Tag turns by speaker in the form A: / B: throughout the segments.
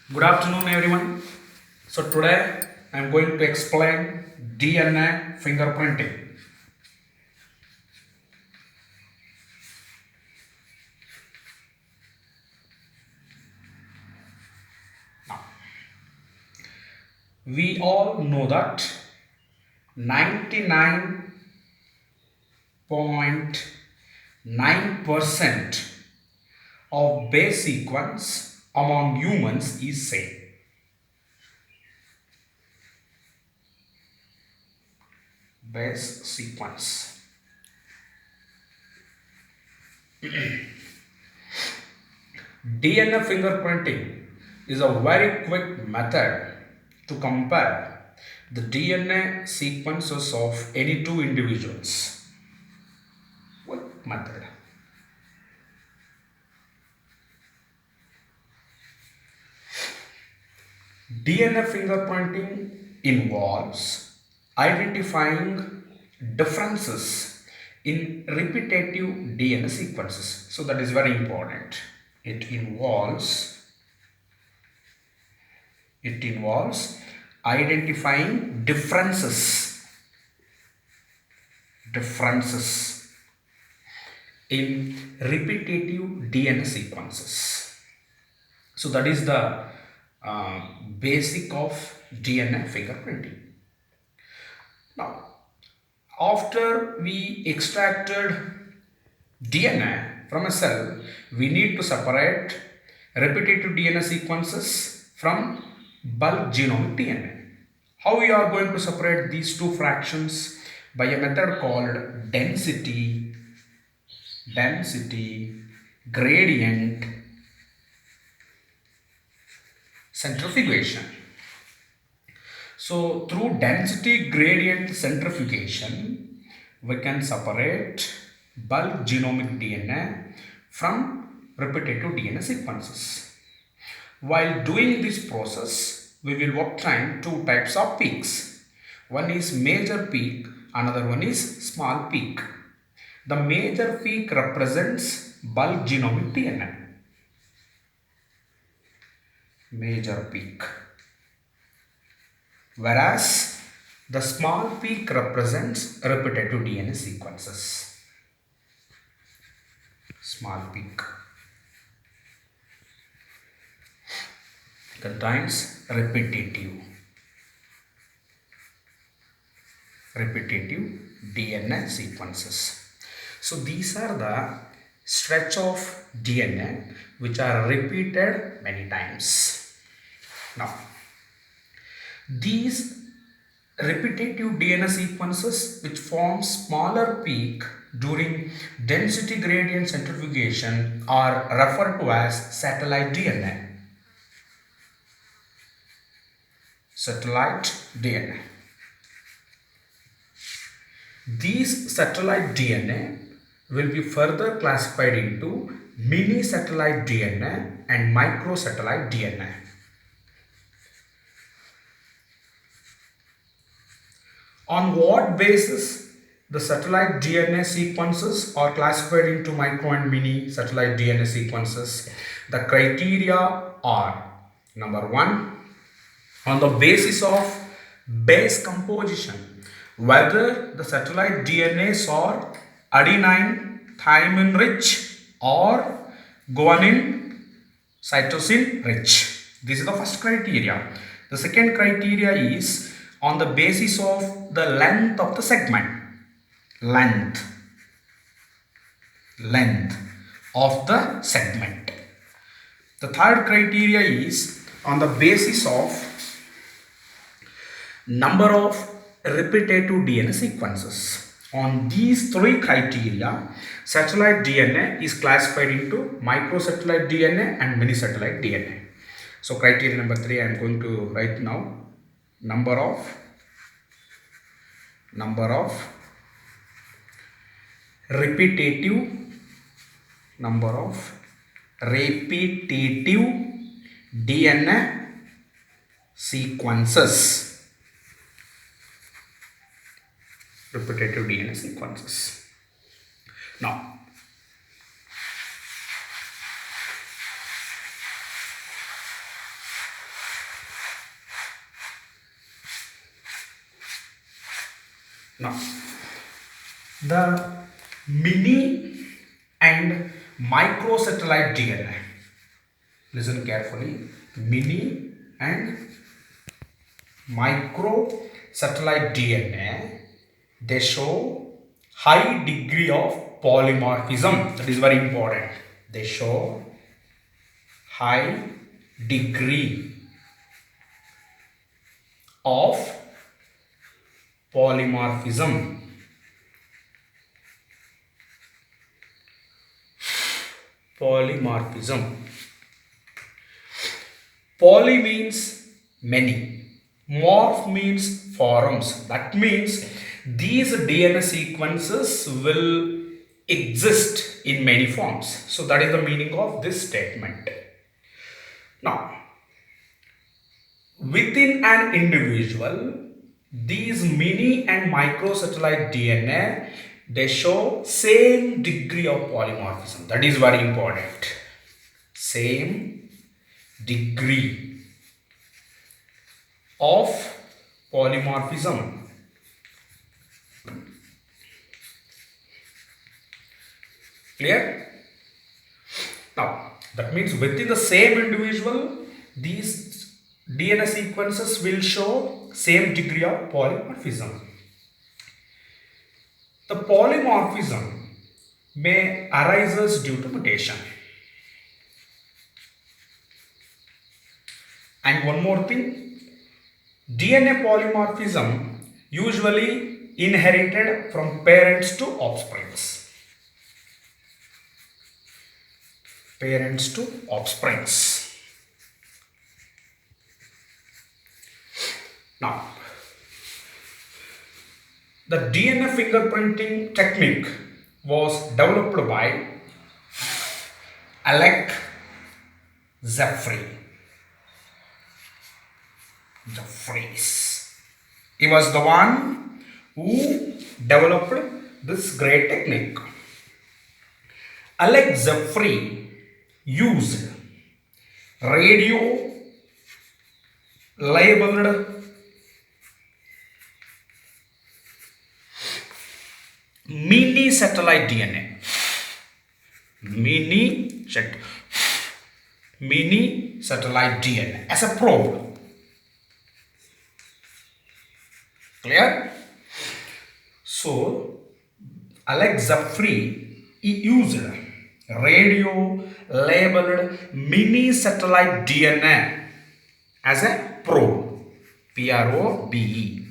A: Good afternoon, everyone. So today I am going to explain DNA fingerprinting. Now, we all know that 99.9% of base sequence among humans is same. Base sequence. DNA fingerprinting is a very quick method to compare the DNA sequences of any two individuals. Quick method. DNA fingerprinting involves identifying differences in repetitive DNA sequences. So that is very important. It involves identifying differences in repetitive DNA sequences. So that is the basic of DNA fingerprinting. Now, after we extracted DNA from a cell, we need to separate repetitive DNA sequences from bulk genomic DNA. How we are going to separate these two fractions? By a method called density gradient centrifugation. So through density gradient centrifugation, we can separate bulk genomic DNA from repetitive DNA sequences. While doing this process, we will obtain two types of peaks. One is major peak, another one is small peak. The major peak represents bulk genomic DNA. Major peak. Whereas the small peak represents repetitive DNA sequences. Small peak contains repetitive DNA sequences. So these are the stretch of DNA which are repeated many times. Now, these repetitive DNA sequences which form smaller peak during density gradient centrifugation are referred to as satellite DNA. Satellite DNA. These satellite DNA will be further classified into mini satellite DNA and microsatellite DNA. On what basis the satellite DNA sequences are classified into micro and mini satellite DNA sequences? The criteria are: number one, on the basis of base composition, whether the satellite DNAs are adenine thymine rich or guanine cytosine rich. This is the first criteria. The second criteria is on the basis of the length of the segment. Length of the segment. The third criteria is on the basis of number of repetitive DNA sequences. On these three criteria, satellite DNA is classified into microsatellite DNA and mini satellite DNA. So criteria number 3 I am going to write now. Number of repetitive DNA sequences. Repetitive DNA sequences. Now, Now, the mini and microsatellite DNA. Listen carefully. Mini and microsatellite DNA, they show high degree of polymorphism. That is very important. They show high degree of polymorphism. Polymorphism. Poly means many. Morph means forms. That means these DNA sequences will exist in many forms. So that is the meaning of this statement. Now, within an individual, these mini and microsatellite DNA, they show same degree of polymorphism. That is very important. Same degree of polymorphism. Clear? Now, that means within the same individual, these DNA sequences will show same degree of polymorphism. The polymorphism may arise due to mutation. And one more thing, DNA polymorphism usually inherited from parents to offsprings. Parents to offsprings. Now, the DNA fingerprinting technique was developed by Alec Jeffries. He was the one who developed this great technique. Alec Jeffries used radio labeled mini satellite DNA. Mini satellite DNA as a probe. Clear? So, Alec Jeffries used radio labeled mini satellite DNA as a probe. P-R-O-B-E.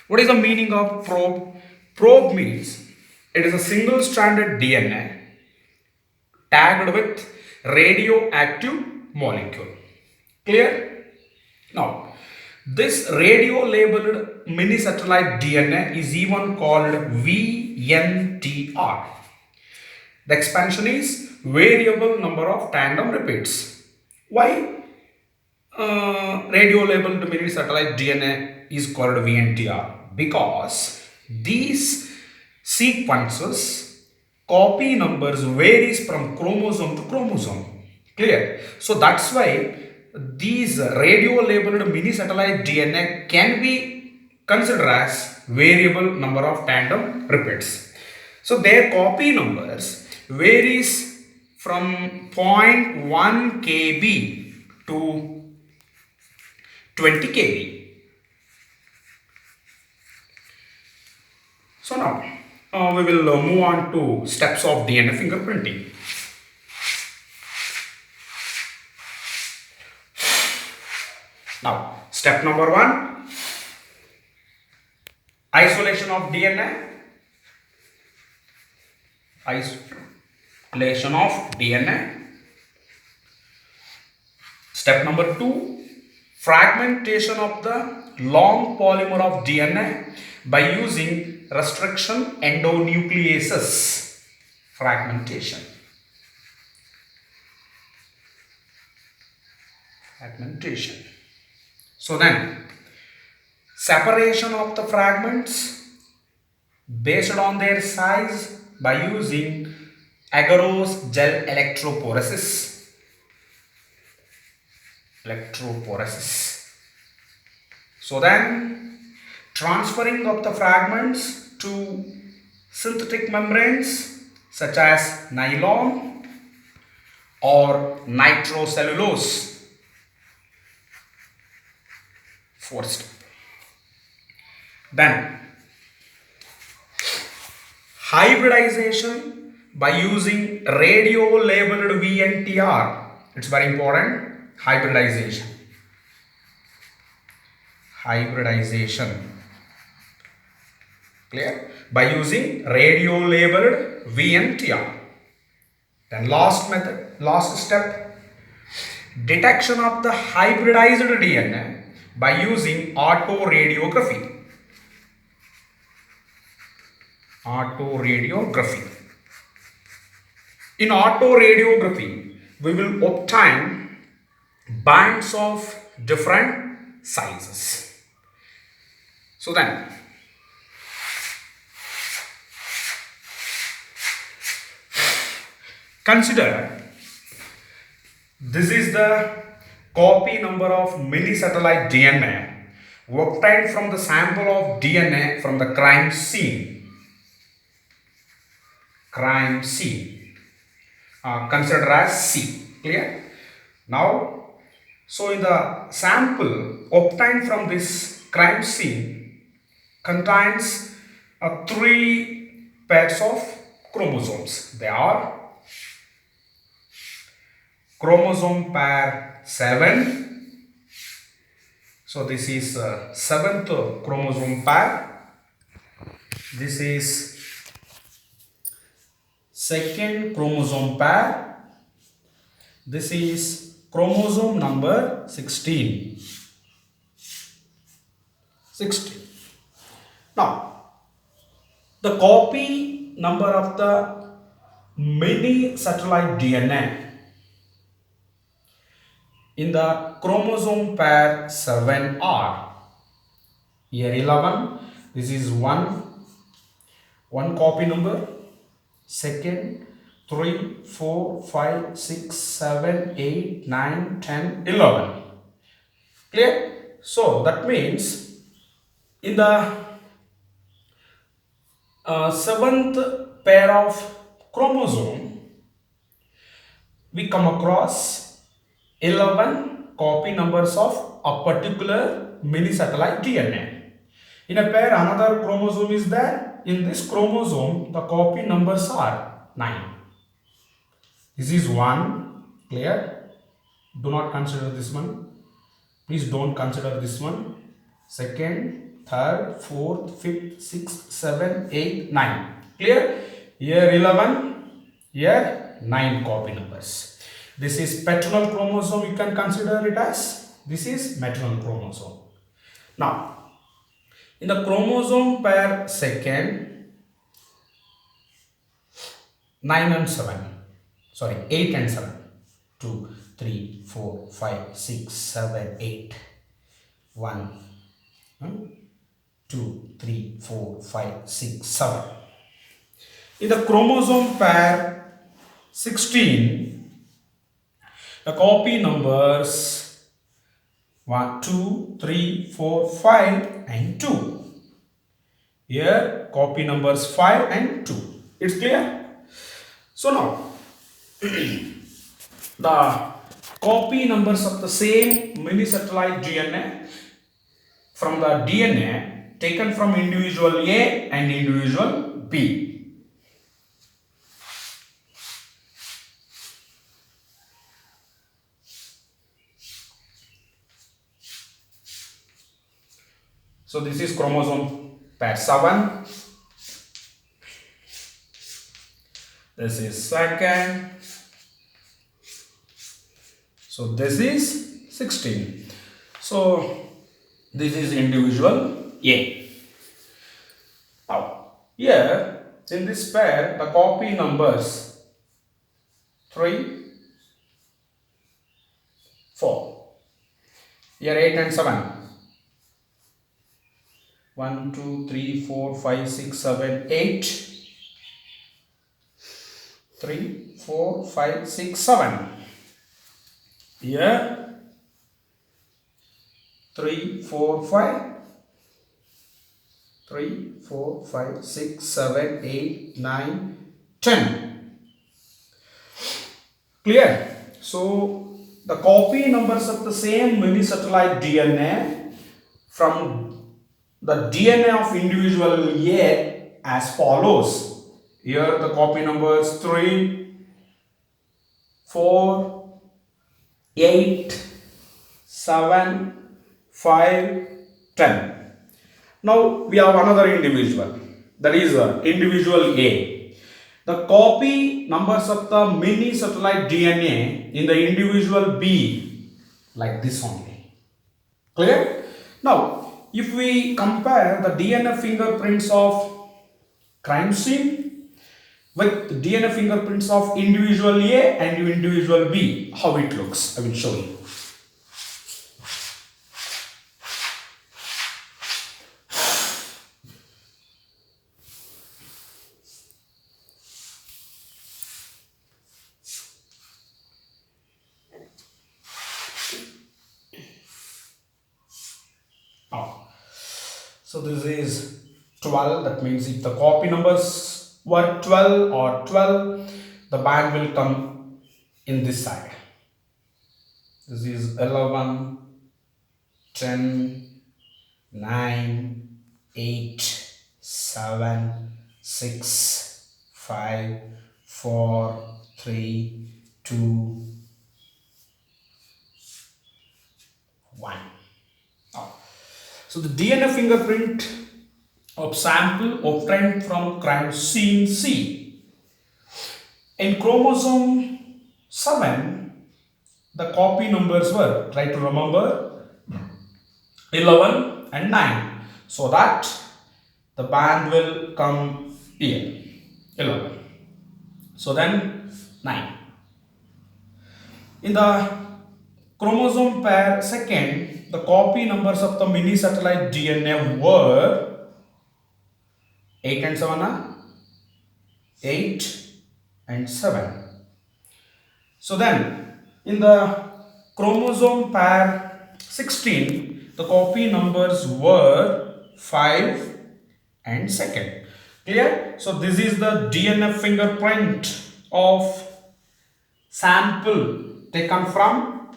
A: What is the meaning of probe? Probe means it is a single stranded DNA tagged with radioactive molecule. Clear? Now, this radio labeled mini satellite DNA is even called VNTR. The expansion is variable number of tandem repeats. Why radio labeled mini satellite DNA is called VNTR? Because these sequences copy numbers varies from chromosome to chromosome. Clear? So that's why these radio labeled mini satellite DNA can be considered as variable number of tandem repeats. So their copy numbers varies from 0.1 kb to 20 kb. So now we will move on to steps of DNA fingerprinting. Now, step number 1, isolation of DNA. Isolation of DNA. Step number 2, fragmentation of the long polymer of DNA by using restriction endonucleases. Fragmentation. So then, separation of the fragments based on their size by using agarose gel electrophoresis. So then, transferring of the fragments to synthetic membranes such as nylon or nitrocellulose. Fourth step. Then hybridization by using radio labeled VNTR. It's very important. Hybridization. Clear? By using radio labeled VNTR. Then last step, detection of the hybridized DNA by using autoradiography. In autoradiography, we will obtain bands of different sizes. So then, consider this is the copy number of mini satellite DNA obtained from the sample of DNA from the crime scene. Considered as C. Clear? Now, so in the sample obtained from this crime scene contains 3 pairs of chromosomes. They are chromosome pair 7. So this is 7th chromosome pair. This is 2nd chromosome pair. This is chromosome number 16. Now, the copy number of the mini satellite DNA in the chromosome pair 7 are here 11. This is one copy number. Second, 3, 4, 5, 6, 7, 8, 9, 10, 11. Clear? So that means in the 7th pair of chromosome, we come across 11 copy numbers of a particular mini satellite DNA. In a pair, another chromosome is there. In this chromosome, the copy numbers are 9. This is 1. Clear? Do not consider this one. Please don't consider this one. Second, third, fourth, fifth, sixth, 7, 8, 9. Clear? Here 11. Here 9 copy numbers. This is paternal chromosome. You can consider it as this is maternal chromosome. Now, in the chromosome pair 2nd, 8 and 7. 2, 3, 4, 5, 6, 7, 8. 1, 2, 3, 4, 5, 6, 7. In the chromosome pair 16, the copy numbers 1, 2, 3, 4, 5 and 2. Here copy numbers 5 and 2. It's clear? So now the copy numbers of the same mini satellite DNA from the DNA taken from individual A and individual B. So this is chromosome pair 7. This is 2nd. So this is 16. So this is individual A. Now here in this pair the copy numbers 3, 4. Here 8 and 7. 1, 2, 3, 4, 5, 6, 7, 8. 3, 4, 5, 6, 7. Here 3, 4, 5. 3, 4, 5, 6, 7, 8, 9, 10. Clear? So the copy numbers of the same mini satellite DNA from the DNA of individual A as follows. Here the copy numbers 3, 4, 8, 7, 5, 10. Now we have another individual, that is individual A. The copy numbers of the mini satellite DNA in the individual B like this only. Clear? Now if we compare the DNA fingerprints of crime scene with DNA fingerprints of individual A and individual B, how it looks, I will show you. So this is 12, that means if the copy numbers were 12 or 12, the band will come in this side. This is 11, 10, 9, 8, 7, 6, 5, 4, 3, 2, 1. So the DNA fingerprint of sample obtained from crime scene C. In chromosome 7, the copy numbers were, try to remember, 11 and 9. So that the band will come here, 11. So then 9. In the chromosome pair second, the copy numbers of the mini satellite DNA were 8 and 7, 8 and 7. So then in the chromosome pair 16, the copy numbers were 5 and 2nd. Clear? So this is the DNA fingerprint of sample taken from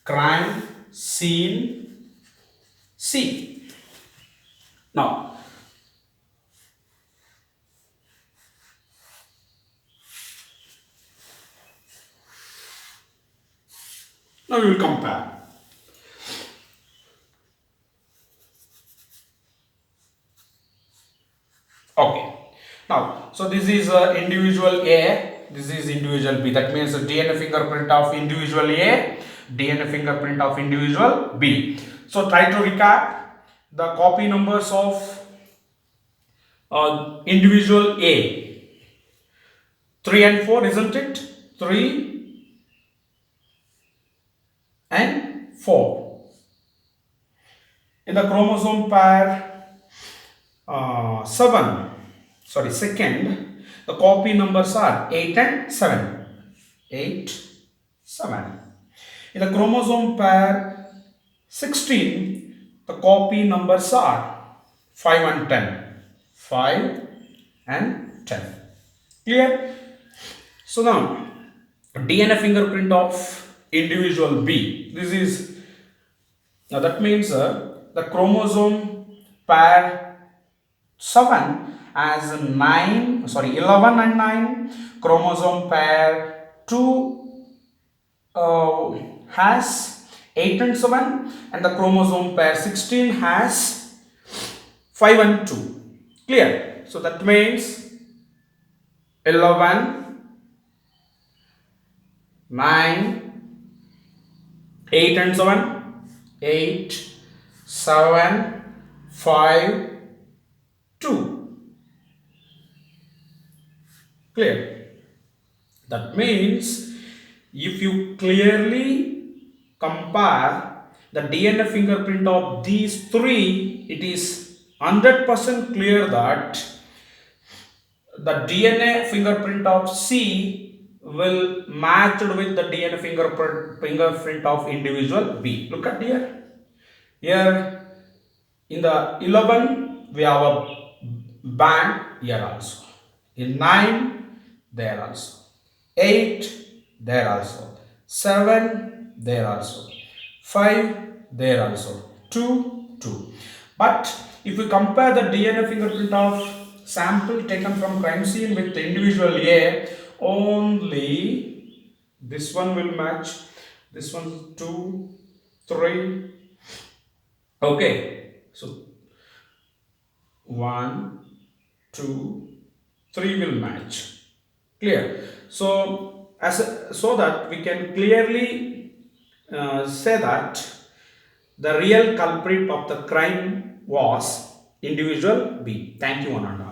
A: crime scene C. Now we will compare. Okay. Now, so this is individual A, this is individual B. That means the DNA fingerprint of individual A, DNA fingerprint of individual B. So try to recap the copy numbers of individual A. 3 and 4, isn't it? 3 and 4. In the chromosome pair 2nd, the copy numbers are 8 and 7. 8, 7. In the chromosome pair 16, the copy numbers are 5 and 10. 5 and 10. Clear? So now, DNA fingerprint of individual B. This is, now that means the chromosome pair 7 has 11 and 9. Chromosome pair 2 has 8 and 7, and the chromosome pair 16 has 5 and 2. Clear? So that means 11, 9, 8 and 7, 8, 7, 5, 2. Clear? That means if you clearly compare the DNA fingerprint of these three, it is 100% clear that the DNA fingerprint of C will match with the DNA fingerprint of individual B. Look at here. Here in the 11 we have a band here also. In 9, there also. 8, there also. 7, there also. 5, there also. 2, 2. But if we compare the DNA fingerprint of sample taken from crime scene with the individual A, only this one will match. This one 2, 3. Okay. So 1, 2, 3 will match. Clear. So so that we can clearly say that the real culprit of the crime was individual B. Thank you, one and all.